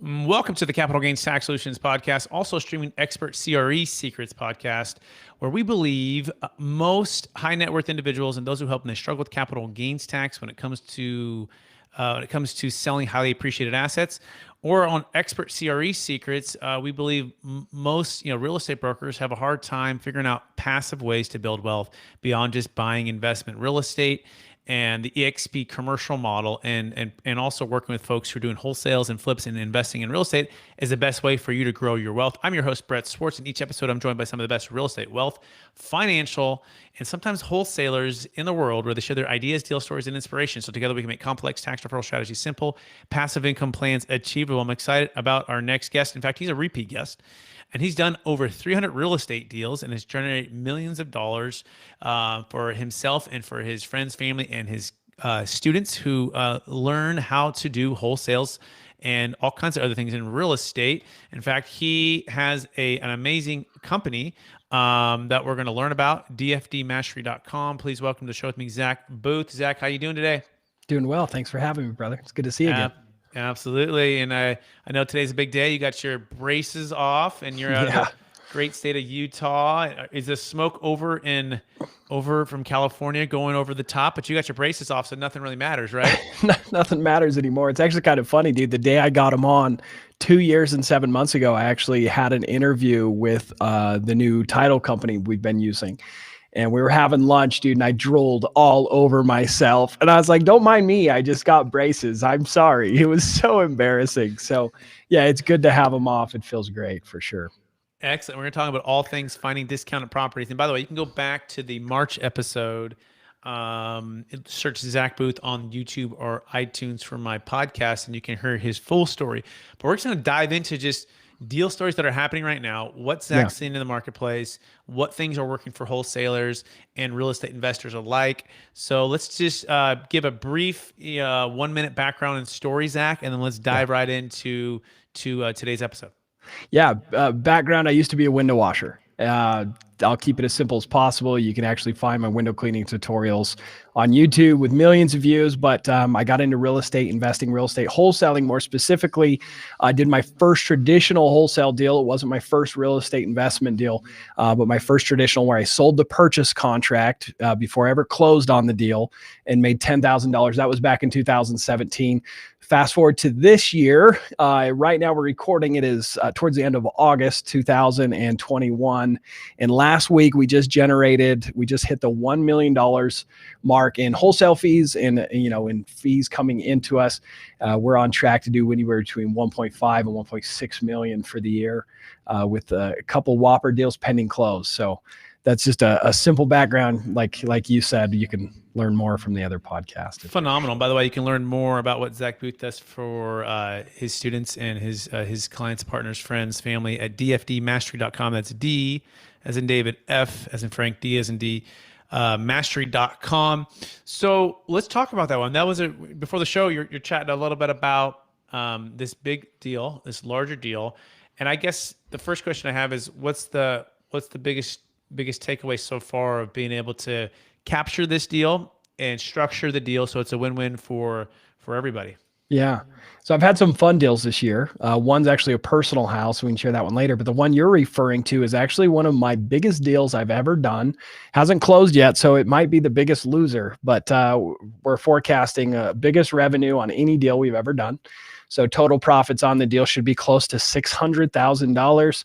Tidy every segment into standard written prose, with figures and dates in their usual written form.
Welcome to the Capital Gains Tax Solutions podcast, also streaming Expert CRE Secrets podcast, where we believe most high net worth individuals and those who help them, they struggle with capital gains tax when it comes to selling highly appreciated assets. Or on Expert CRE Secrets, we believe most real estate brokers have a hard time figuring out passive ways to build wealth beyond just buying investment real estate and the EXP commercial model, and also working with folks who are doing wholesales and flips and investing in real estate is the best way for you to grow your wealth. I'm your host, Brett Swarts, and each episode I'm joined by some of the best real estate, wealth, financial, and sometimes wholesalers in the world where they share their ideas, deal stories, and inspiration. So together we can make complex tax deferral strategies simple, passive income plans achievable. I'm excited about our next guest. In fact, he's a repeat guest. And he's done over 300 real estate deals and has generated millions of dollars for himself and for his friends, family, and his students who learn how to do wholesales and all kinds of other things in real estate. In fact, he has an amazing company that we're going to learn about, dfdmastery.com. Please welcome to the show with me, Zack Boothe. Zack, how you doing today? Doing well. Thanks for having me, brother. It's good to see you again. Absolutely. And I know today's a big day. You got your braces off and you're out of the great state of Utah. Is the smoke over from California going over the top? But you got your braces off, so nothing really matters, right? Nothing matters anymore. It's actually kind of funny, dude. The day I got them on 2 years and 7 months ago, I actually had an interview with the new title company we've been using. And we were having lunch, dude, and I drooled all over myself. And I was like, don't mind me. I just got braces. I'm sorry. It was so embarrassing. So, yeah, it's good to have them off. It feels great for sure. Excellent. We're going to talk about all things finding discounted properties. And by the way, you can go back to the March episode, search Zack Boothe on YouTube or iTunes for my podcast, and you can hear his full story. But we're just going to dive into just deal stories that are happening right now, what Zack's seeing in the marketplace, what things are working for wholesalers and real estate investors alike. So let's just give a brief 1 minute background and story, Zack, and then let's dive right into today's episode. Yeah, background, I used to be a window washer. I'll keep it as simple as possible. You can actually find my window cleaning tutorials on YouTube with millions of views, but I got into real estate, investing, real estate wholesaling more specifically. I did my first traditional wholesale deal. It wasn't my first real estate investment deal, but my first traditional where I sold the purchase contract before I ever closed on the deal and made $10,000. That was back in 2017. Fast forward to this year, right now we're recording it is towards the end of August 2021. And last week we just hit the $1 million mark in wholesale fees and, in fees coming into us. We're on track to do anywhere between 1.5 and 1.6 million for the year with a couple whopper deals pending close. So that's just a simple background. Like you said, you can learn more from the other podcast. Phenomenal. By the way, you can learn more about what Zack Boothe does for his students and his clients, partners, friends, family at dfdmastery.com. That's D as in David, F as in Frank, D as in D, mastery.com. So let's talk about that one. That was before the show, you're chatting a little bit about this big deal, this larger deal. And I guess the first question I have is what's the biggest takeaway so far of being able to capture this deal and structure the deal so it's a win-win for everybody? Yeah. So I've had some fun deals this year. One's actually a personal house. We can share that one later. But the one you're referring to is actually one of my biggest deals I've ever done. Hasn't closed yet, so it might be the biggest loser. But we're forecasting biggest revenue on any deal we've ever done. So total profits on the deal should be close to $600,000.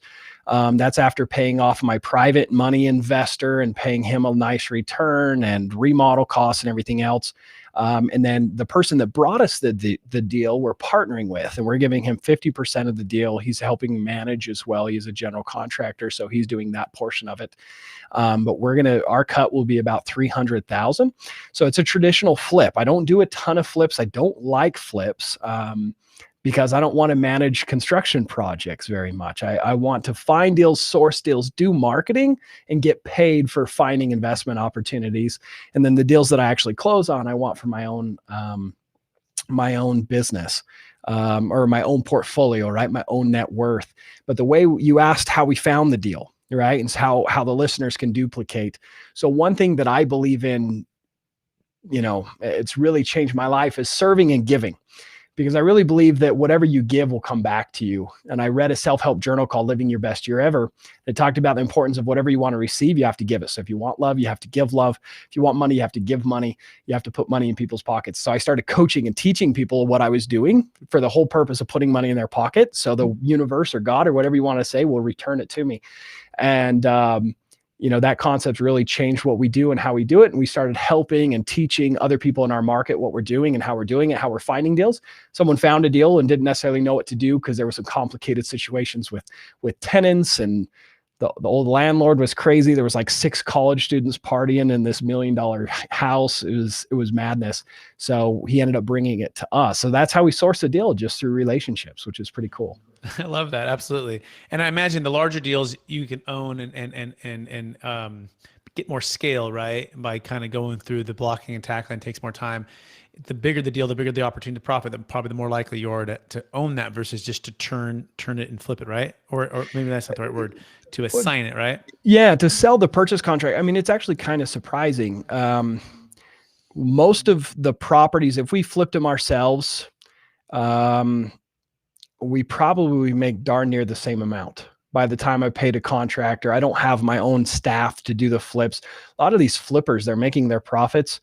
That's after paying off my private money investor and paying him a nice return and remodel costs and everything else. And then the person that brought us the deal we're partnering with, and we're giving him 50% of the deal. He's helping manage as well. He's a general contractor, so he's doing that portion of it. But our cut will be about $300,000. So it's a traditional flip. I don't do a ton of flips. I don't like flips. Because I don't want to manage construction projects very much. I want to find deals, source deals, do marketing, and get paid for finding investment opportunities. And then the deals that I actually close on, I want for my own business or my own portfolio, right? My own net worth. But the way you asked how we found the deal, right? And how the listeners can duplicate. So one thing that I believe in, it's really changed my life is serving and giving. because I really believe that whatever you give will come back to you. And I read a self-help journal called Living Your Best Year Ever that talked about the importance of whatever you want to receive, you have to give it. So if you want love, you have to give love. If you want money, you have to give money. You have to put money in people's pockets. So I started coaching and teaching people what I was doing for the whole purpose of putting money in their pocket. So the universe or God or whatever you want to say will return it to me. And, that concept really changed what we do and how we do it. And we started helping and teaching other people in our market what we're doing and how we're doing it, how we're finding deals. Someone found a deal and didn't necessarily know what to do because there were some complicated situations with tenants, and the old landlord was crazy. There was like 6 college students partying in this $1 million house. It was madness. So he ended up bringing it to us. So that's how we source a deal, just through relationships, which is pretty cool. I love that. Absolutely. And I imagine the larger deals you can own and get more scale, right? By kind of going through the blocking and tackling takes more time. The bigger the deal, the bigger the opportunity to profit, then probably the more likely you are to own that versus just to turn it and flip it, right? Or maybe that's not the right word, to assign it, right? Yeah, to sell the purchase contract. I mean, it's actually kind of surprising. Most of the properties, if we flipped them ourselves, we probably make darn near the same amount by the time I paid a contractor. I don't have my own staff to do the flips. A lot of these flippers, they're making their profits.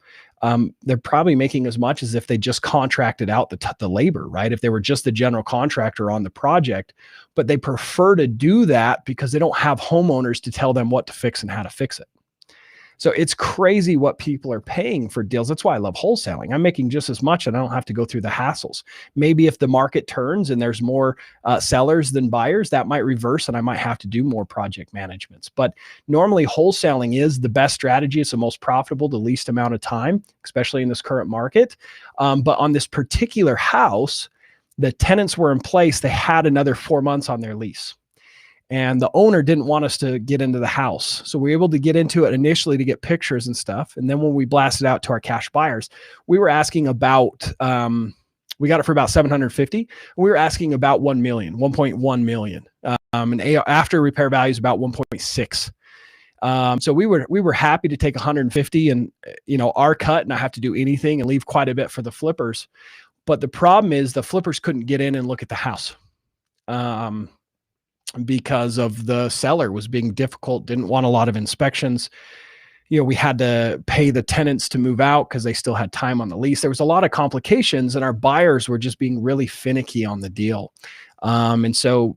They're probably making as much as if they just contracted out the labor, right? If they were just the general contractor on the project, but they prefer to do that because they don't have homeowners to tell them what to fix and how to fix it. So it's crazy what people are paying for deals. That's why I love wholesaling. I'm making just as much and I don't have to go through the hassles. Maybe if the market turns and there's more sellers than buyers, that might reverse and I might have to do more project managements. But normally wholesaling is the best strategy. It's the most profitable, the least amount of time, especially in this current market. But on this particular house, the tenants were in place. They had another 4 months on their lease. And the owner didn't want us to get into the house. So we were able to get into it initially to get pictures and stuff. And then when we blasted out to our cash buyers, we were asking about, we got it for about 750. We were asking about 1 million, 1.1 million. And after repair value is about 1.6. So we were happy to take 150 and, our cut, and not have to do anything and leave quite a bit for the flippers. But the problem is the flippers couldn't get in and look at the house. Because of the seller was being difficult, didn't want a lot of inspections. We had to pay the tenants to move out because they still had time on the lease. There was a lot of complications and our buyers were just being really finicky on the deal. And so,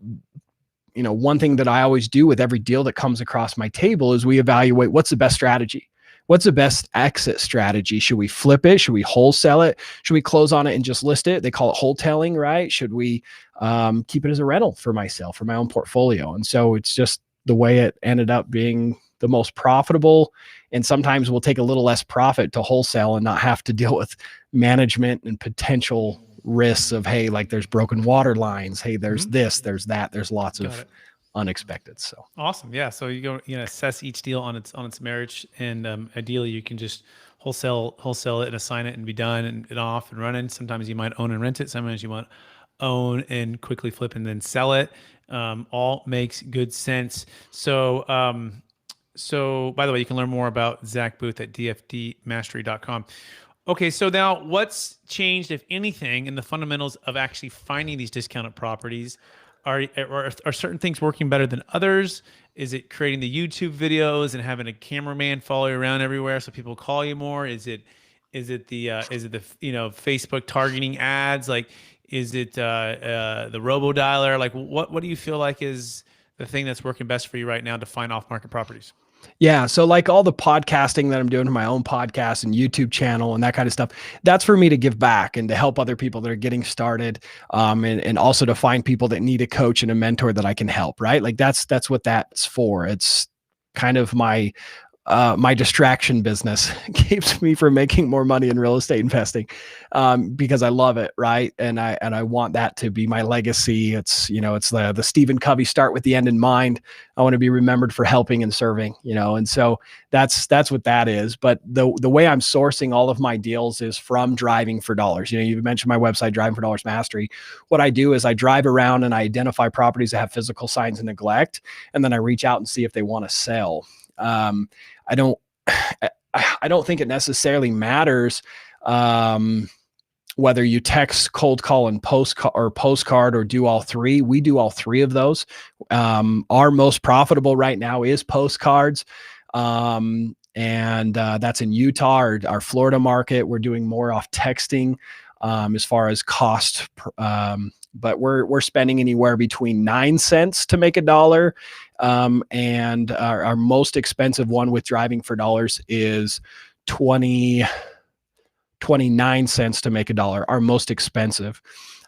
one thing that I always do with every deal that comes across my table is we evaluate what's the best strategy. What's the best exit strategy? Should we flip it? Should we wholesale it? Should we close on it and just list it? They call it wholetailing, right? Should we keep it as a rental for myself, for my own portfolio? And so it's just the way it ended up being the most profitable. And sometimes we'll take a little less profit to wholesale and not have to deal with management and potential risks of, hey, like there's broken water lines. Hey, there's this, there's that. There's lots of unexpected. So awesome. Yeah. So you assess each deal on its marriage, and ideally you can just wholesale it and assign it and be done and off and running. Sometimes you might own and rent it. Sometimes you might own and quickly flip and then sell it. All makes good sense. So by the way, you can learn more about Zack Boothe at dfdmastery.com. Okay, so now what's changed, if anything, in the fundamentals of actually finding these discounted properties? Are certain things working better than others? Is it creating the YouTube videos and having a cameraman follow you around everywhere so people call you more? Is it the Facebook targeting ads? Like, is it the robo dialer? Like, what do you feel like is the thing that's working best for you right now to find off market properties? Yeah. So like all the podcasting that I'm doing in my own podcast and YouTube channel and that kind of stuff, that's for me to give back and to help other people that are getting started. And also to find people that need a coach and a mentor that I can help, right? Like that's what that's for. It's kind of my distraction business. Keeps me from making more money in real estate investing, because I love it. Right. And I want that to be my legacy. It's the Stephen Covey, start with the end in mind. I want to be remembered for helping and serving, and so that's what that is. But the way I'm sourcing all of my deals is from Driving for Dollars. You mentioned my website, Driving for Dollars Mastery. What I do is I drive around and I identify properties that have physical signs of neglect, and then I reach out and see if they want to sell. I don't think it necessarily matters whether you text, cold call, and postcard, or do all three. We do all three of those. Our most profitable right now is postcards. And that's in Utah. Our Florida market, we're doing more off texting as far as cost. But we're spending anywhere between 9 cents to make $1. And our most expensive one with driving for dollars is 29 cents to make $1, our most expensive.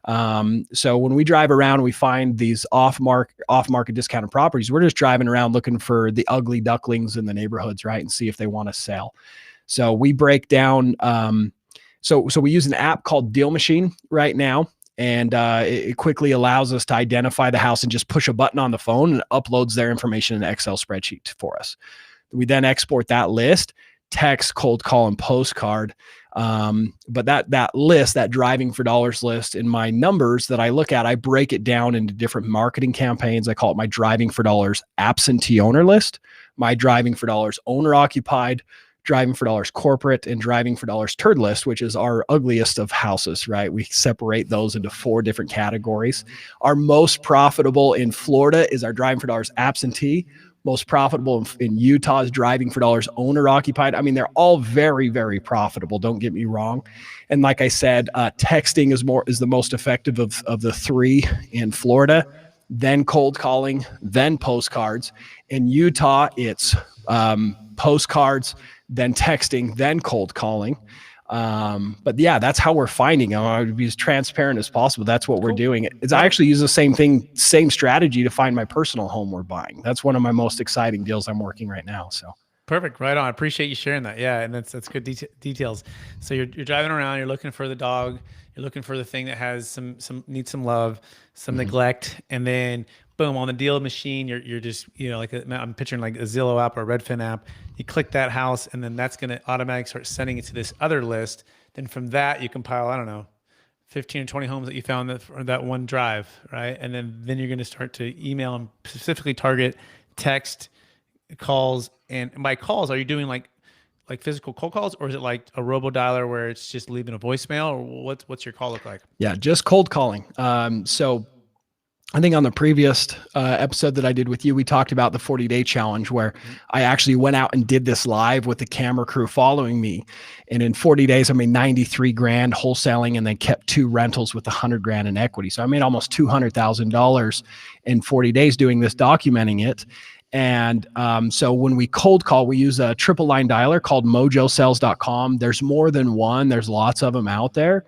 So when we drive around, we find these off-market discounted properties. We're just driving around looking for the ugly ducklings in the neighborhoods, right? And see if they want to sell. So we break down, so we use an app called Deal Machine right now. And it quickly allows us to identify the house and just push a button on the phone, and it uploads their information in an Excel spreadsheet for us. We then export that list, text, cold call, and postcard. But that list, that driving for dollars list, in my numbers that I look at, I break it down into different marketing campaigns. I call it my driving for dollars absentee owner list, my driving for dollars owner occupied, driving for dollars corporate, and driving for dollars turd list, which is our ugliest of houses, right? We separate those into 4 different categories. Our most profitable in Florida is our driving for dollars absentee. Most profitable in Utah is driving for dollars owner occupied. I mean, they're all very, very profitable. Don't get me wrong. And like I said, texting is the most effective of the 3 in Florida, then cold calling, then postcards. In Utah, it's postcards, then texting, then cold calling. But yeah, that's how we're finding them. I would be as transparent as possible. That's what we're doing. I actually use the same strategy to find my personal home we're buying. That's one of my most exciting deals I'm working right now. So perfect. Right on. I appreciate you sharing that. Yeah. And that's good details. So you're driving around, you're looking for the dog, you're looking for the thing that has needs some love, some neglect. And then boom, on the Deal Machine, you're just, like I'm picturing like a Zillow app or a Redfin app. You click that house, and then that's going to automatically start sending it to this other list. Then from that, you compile, I don't know, 15 or 20 homes that you found that one drive, right? And then you're going to start to email and specifically target text calls. And by calls, are you doing like physical cold calls, or is it like a robo dialer where it's just leaving a voicemail, or what's your call look like? Yeah, just cold calling. So I think on the previous episode that I did with you, we talked about the 40-day challenge, where I actually went out and did this live with the camera crew following me. And in 40 days, I made 93 grand wholesaling, and then kept 2 rentals with 100 grand in equity. So I made almost $200,000 in 40 days doing this, documenting it. And so when we cold call, we use a triple line dialer called mojosales.com. There's more than one. There's lots of them out there.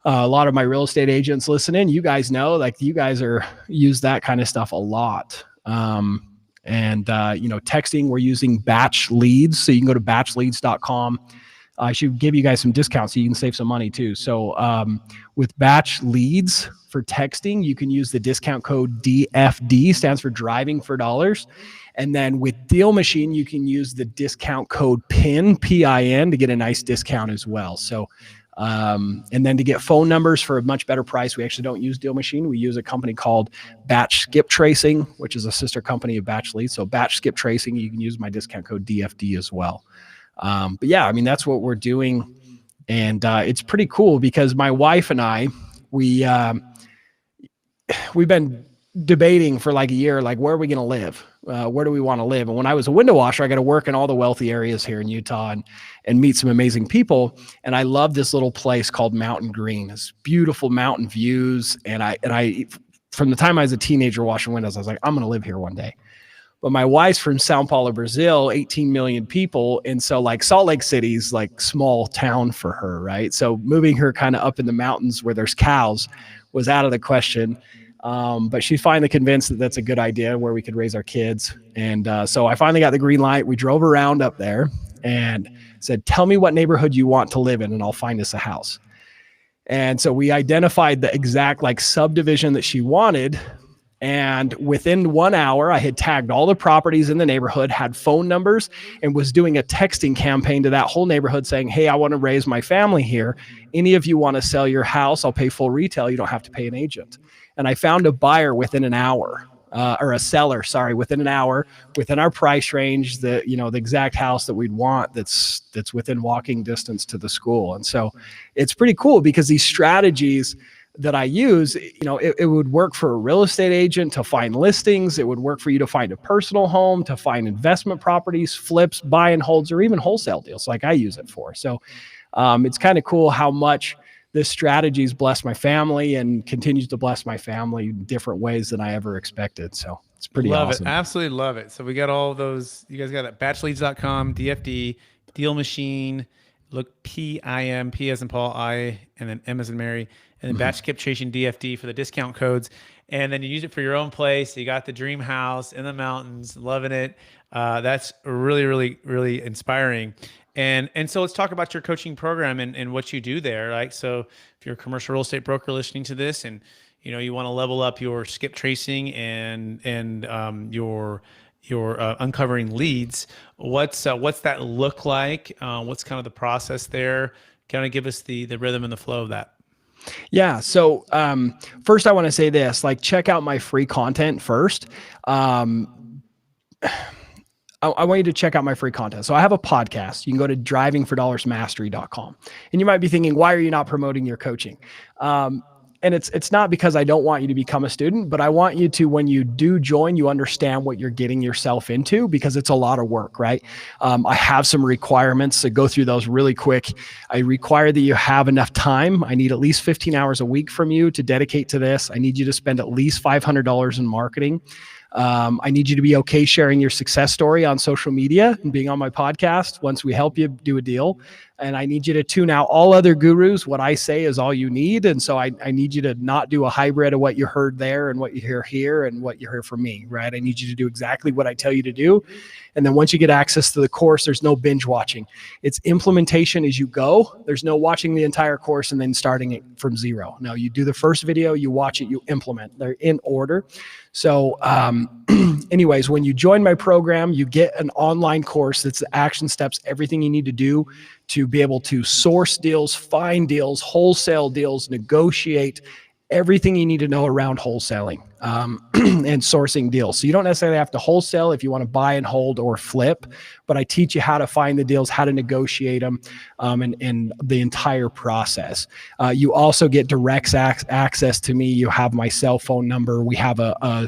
A lot of my real estate agents listen in. You guys know, like you guys use that kind of stuff a lot. Texting, we're using batch leads. So you can go to batchleads.com. I should give you guys some discounts so you can save some money too. So with batch leads for texting, you can use the discount code DFD, stands for driving for dollars. And then with Deal Machine, you can use the discount code PIN, PIN, to get a nice discount as well. So and then to get phone numbers for a much better price, we actually don't use Deal Machine. We use a company called Batch Skip Tracing, which is a sister company of Batch Leads. So Batch Skip Tracing, you can use my discount code DFD as well. But yeah, I mean, that's what we're doing. And it's pretty cool because my wife and I, we've been debating for like a year, like, where are we going to live? Where do we want to live? And when I was a window washer, I got to work in all the wealthy areas here in Utah and meet some amazing people. And I love this little place called Mountain Green. It's beautiful mountain views. And I, from the time I was a teenager washing windows, I was like, I'm going to live here one day. But my wife's from Sao Paulo, Brazil, 18 million people. And so like Salt Lake City's like small town for her, right? So moving her kind of up in the mountains where there's cows was out of the question. But she finally convinced that that's a good idea where we could raise our kids. And so I finally got the green light. We drove around up there and said, tell me what neighborhood you want to live in and I'll find us a house. And so we identified the exact like subdivision that she wanted. And within 1 hour, I had tagged all the properties in the neighborhood, had phone numbers, and was doing a texting campaign to that whole neighborhood saying, hey, I want to raise my family here. Any of you want to sell your house? I'll pay full retail. You don't have to pay an agent. And I found a buyer within an hour. or a seller, sorry, within an hour, within our price range, the exact house that we'd want that's within walking distance to the school. And so it's pretty cool because these strategies that I use, it would work for a real estate agent to find listings. It would work for you to find a personal home, to find investment properties, flips, buy and holds, or even wholesale deals like I use it for. So it's kind of cool how much this strategy has blessed my family and continues to bless my family in different ways than I ever expected. So it's pretty awesome. Love it. Absolutely love it. So we got all those. You guys got it. Batchleads.com, DFD, Deal Machine, look PIM, P as in Paul, I, and then M as in Mary, and then Batch Kept Chasing DFD for the discount codes. And then you use it for your own place. You got the dream house in the mountains, loving it. That's really, really, really inspiring. And so let's talk about your coaching program and what you do there. Like, so if you're a commercial real estate broker listening to this and you want to level up your skip tracing and your uncovering leads, what's that look like? What's kind of the process there? Kind of give us the rhythm and the flow of that. Yeah. So first I want to say this, like, check out my free content first. I want you to check out my free content. So I have a podcast. You can go to drivingfordollarsmastery.com. And you might be thinking, why are you not promoting your coaching? And it's not because I don't want you to become a student, but I want you to, when you do join, you understand what you're getting yourself into, because it's a lot of work, right? I have some requirements, to go through those really quick. I require that you have enough time. I need at least 15 hours a week from you to dedicate to this. I need you to spend at least $500 in marketing. I need you to be okay sharing your success story on social media and being on my podcast once we help you do a deal. And I need you to tune out all other gurus. What I say is all you need. And so I need you to not do a hybrid of what you heard there and what you hear here and what you hear from me, right? I need you to do exactly what I tell you to do. And then once you get access to the course, there's no binge watching. It's implementation as you go. There's no watching the entire course and then starting it from zero. No, you do the first video, you watch it, you implement. They're in order. So anyways, when you join my program, you get an online course that's the action steps, everything you need to do to be able to source deals, find deals, wholesale deals, negotiate, everything you need to know around wholesaling and sourcing deals. So you don't necessarily have to wholesale if you want to buy and hold or flip, but I teach you how to find the deals, how to negotiate them, and the entire process. You also get direct access to me. You have my cell phone number. We have a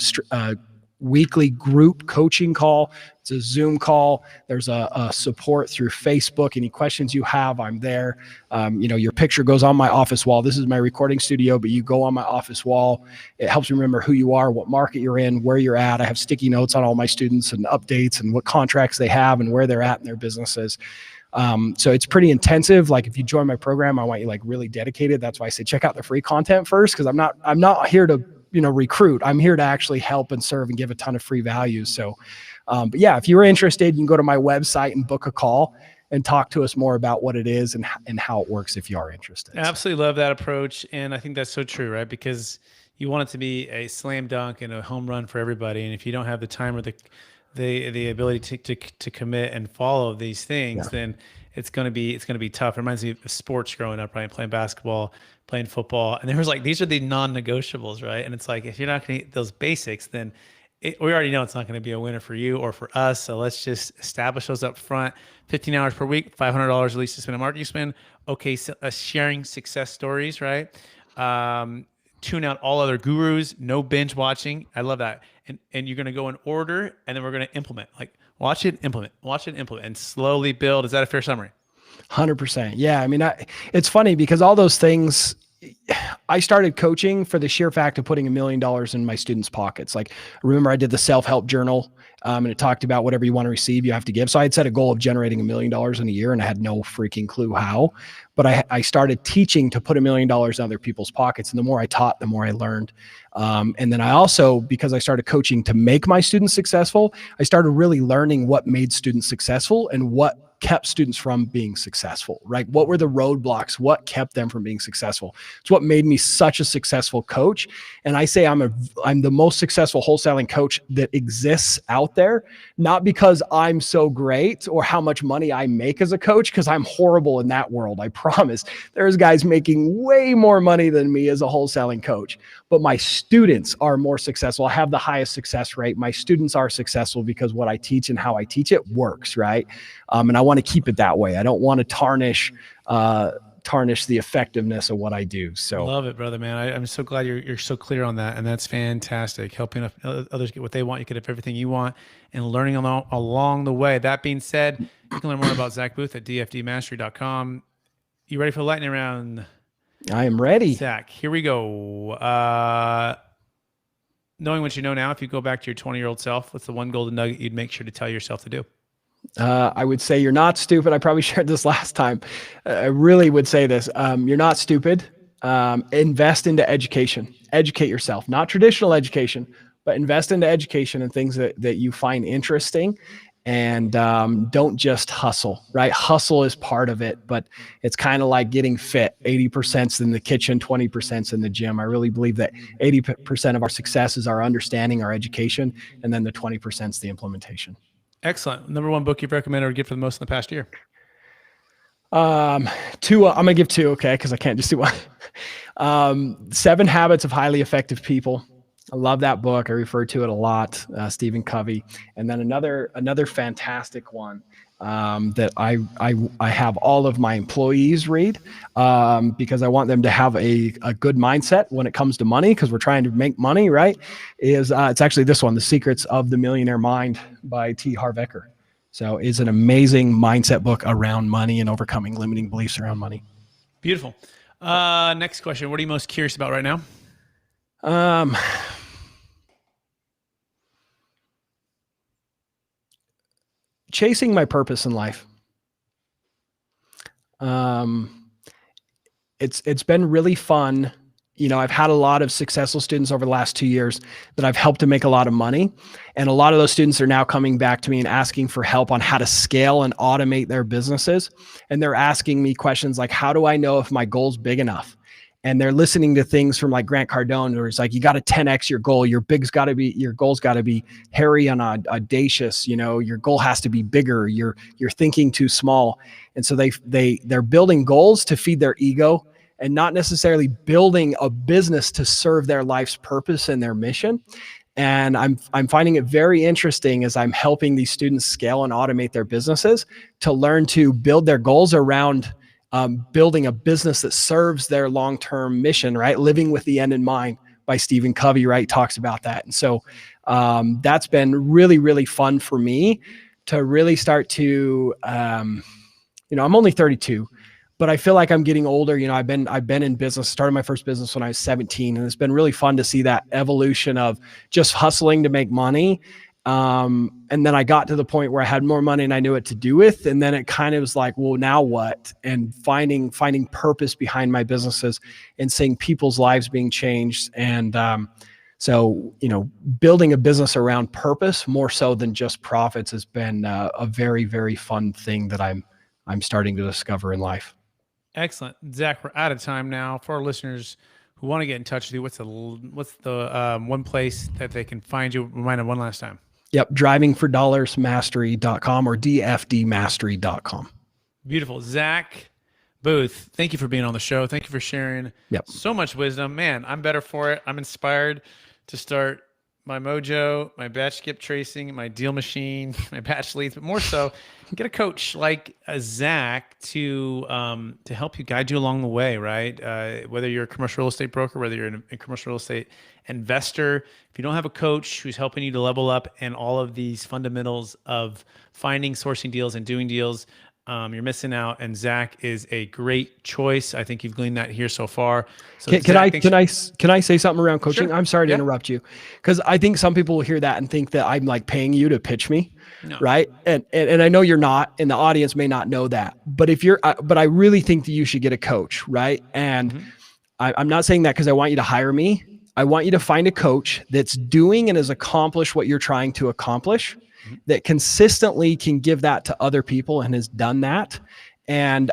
weekly group coaching call. It's a Zoom call. There's a support through Facebook. Any questions you have, I'm there. Your picture goes on my office wall. This is my recording studio, but you go on my office wall. It helps me remember who you are, what market you're in, where you're at. I have sticky notes on all my students and updates and what contracts they have and where they're at in their businesses. So it's pretty intensive. Like, if you join my program, I want you like really dedicated. That's why I say check out the free content first, because I'm not here to recruit. I'm here to actually help and serve and give a ton of free value. So, but yeah, if you're interested, you can go to my website and book a call and talk to us more about what it is and how it works if you are interested. I absolutely love that approach. And I think that's so true, right? Because you want it to be a slam dunk and a home run for everybody. And if you don't have the time or the ability to commit and follow these things, then it's going to be tough. It reminds me of sports growing up, right? Playing basketball, playing football. And there was like, these are the non-negotiables, right? And it's like, if you're not going to eat those basics, then we already know it's not going to be a winner for you or for us. So let's just establish those up front. 15 hours per week, $500 at least to spend a marketing spend. Okay, so, sharing success stories, right? Tune out all other gurus, no binge watching. I love that. And you're going to go in order, and then we're going to implement. Like, watch it, implement, and slowly build. Is that a fair summary? 100%. Yeah. I mean, it's funny because all those things, I started coaching for the sheer fact of putting $1 million in my students' pockets. Like, remember I did the self-help journal, and it talked about whatever you want to receive, you have to give. So I had set a goal of generating $1 million in a year, and I had no freaking clue how, but I started teaching to put $1 million in other people's pockets. And the more I taught, the more I learned. And then I also, because I started coaching to make my students successful, I started really learning what made students successful and what kept students from being successful, right? What were the roadblocks? What kept them from being successful? It's what made me such a successful coach. And I say I'm the most successful wholesaling coach that exists out there, not because I'm so great or how much money I make as a coach, because I'm horrible in that world. I promise. There's guys making way more money than me as a wholesaling coach, but my students are more successful. I have the highest success rate. My students are successful because what I teach and how I teach it works, right? And I want to keep it that way. I don't want to tarnish the effectiveness of what I do. So love it, brother, man. I'm so glad you're so clear on that. And that's fantastic. Helping others get what they want. You get everything you want and learning along the way. That being said, you can learn more about Zack Boothe at dfdmastery.com. You ready for the lightning round? I am ready. Zack, here we go. Knowing what you know now, if you go back to your 20-year-old self, what's the one golden nugget you'd make sure to tell yourself to do? I would say you're not stupid. I probably shared this last time. I really would say this. You're not stupid. Invest into education. Educate yourself. Not traditional education, but invest into education and things that you find interesting. And don't just hustle, right? Hustle is part of it, but it's kind of like getting fit. 80%'s in the kitchen, 20%'s in the gym. I really believe that 80% of our success is our understanding, our education, and then the 20%'s the implementation. Excellent. Number one book you've recommended or given for the most in the past year? Two. I'm gonna give two, okay? Because I can't just do one. 7 Habits of Highly Effective People. I love that book. I refer to it a lot. Stephen Covey, and then another fantastic one that I have all of my employees read because I want them to have a good mindset when it comes to money, because we're trying to make money, right? It's actually this one, The Secrets of the Millionaire Mind by T. Harv Eker. So it's an amazing mindset book around money and overcoming limiting beliefs around money. Beautiful. Next question. What are you most curious about right now? Chasing my purpose in life. It's been really fun. You know, I've had a lot of successful students over the last 2 years that I've helped to make a lot of money. And a lot of those students are now coming back to me and asking for help on how to scale and automate their businesses. And they're asking me questions like, how do I know if my goal's big enough? And they're listening to things from like Grant Cardone, where it's like, you got to 10x your goal. Your goal's got to be hairy and audacious. You know, your goal has to be bigger. You're thinking too small. And so they're building goals to feed their ego and not necessarily building a business to serve their life's purpose and their mission. And I'm finding it very interesting as I'm helping these students scale and automate their businesses to learn to build their goals around building a business that serves their long-term mission, right? Living with the end in mind by Stephen Covey, right? Talks about that. And so that's been really, really fun for me to really start to, I'm only 32, but I feel like I'm getting older. You know, I've been in business, started my first business when I was 17, and it's been really fun to see that evolution of just hustling to make money. And then I got to the point where I had more money and I knew what to do with. And then it kind of was like, well, now what? And finding purpose behind my businesses and seeing people's lives being changed. And, so, building a business around purpose more so than just profits has been a very, very fun thing that I'm starting to discover in life. Excellent. Zack, we're out of time now. For our listeners who want to get in touch with you, what's the one place that they can find you? Remind them one last time. Yep. drivingfordollarsmastery.com or dfdmastery.com. Beautiful. Zack Boothe, thank you for being on the show. Thank you for sharing so much wisdom. Man, I'm better for it. I'm inspired to start my mojo, my batch skip tracing, my deal machine, my batch leads, but more so get a coach like Zack to help you, guide you along the way, right? Whether you're a commercial real estate broker, whether you're a commercial real estate investor, if you don't have a coach who's helping you to level up and all of these fundamentals of finding, sourcing deals and doing deals, you're missing out. And Zack is a great choice. I think you've gleaned that here so far. So can I say something around coaching? Sure. I'm sorry to interrupt you, because I think some people will hear that and think that I'm like paying you to pitch me, right? And I know you're not, and the audience may not know that. But but I really think that you should get a coach, right? And I'm not saying that because I want you to hire me. I want you to find a coach that's doing and has accomplished what you're trying to accomplish, that consistently can give that to other people and has done that, and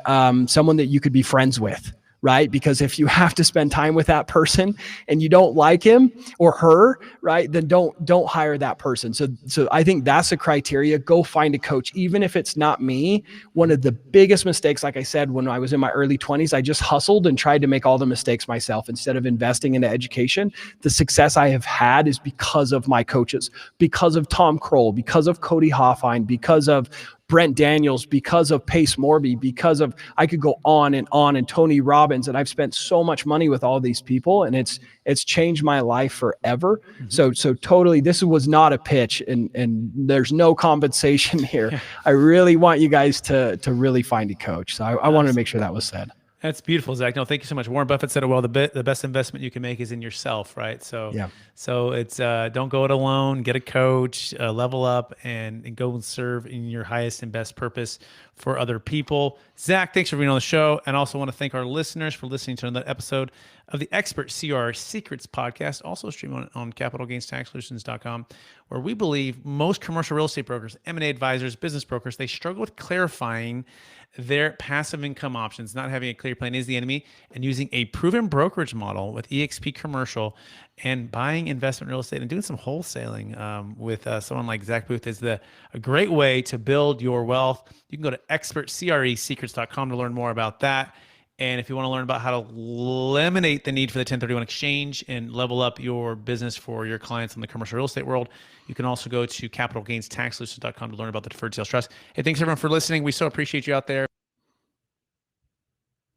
someone that you could be friends with, right? Because if you have to spend time with that person and you don't like him or her, right, then don't hire that person. So I think that's a criteria. Go find a coach, even if it's not me. One of the biggest mistakes, like I said, when I was in my early 20s, I just hustled and tried to make all the mistakes myself instead of investing into education. The success I have had is because of my coaches, because of Tom Kroll, because of Cody Hoffine, because of Brent Daniels, because of Pace Morby, because of, I could go on, and Tony Robbins. And I've spent so much money with all these people, and it's changed my life forever. So totally, this was not a pitch, and there's no compensation here. Yeah. I really want you guys to really find a coach. So I wanted to make sure that was said. That's beautiful, Zach. No, thank you so much. Warren Buffett said it well. The best investment you can make is in yourself, right? So, Yeah. So it's don't go it alone. Get a coach, level up, and go and serve in your highest and best purpose for other people. Zach, thanks for being on the show, and also want to thank our listeners for listening to another episode of the Expert CR Secrets podcast, also streamed on capitalgainstaxsolutions.com, where we believe most commercial real estate brokers, M&A advisors, business brokers, they struggle with clarifying their passive income options. Not having a clear plan is the enemy, and using a proven brokerage model with eXp Commercial and buying investment real estate and doing some wholesaling with someone like Zack Boothe is a great way to build your wealth. You can go to expertcresecrets.com to learn more about that. And if you want to learn about how to eliminate the need for the 1031 exchange and level up your business for your clients in the commercial real estate world, you can also go to capitalgainstaxsolutions.com to learn about the Deferred Sales Trust. Hey, thanks everyone for listening. We so appreciate you out there.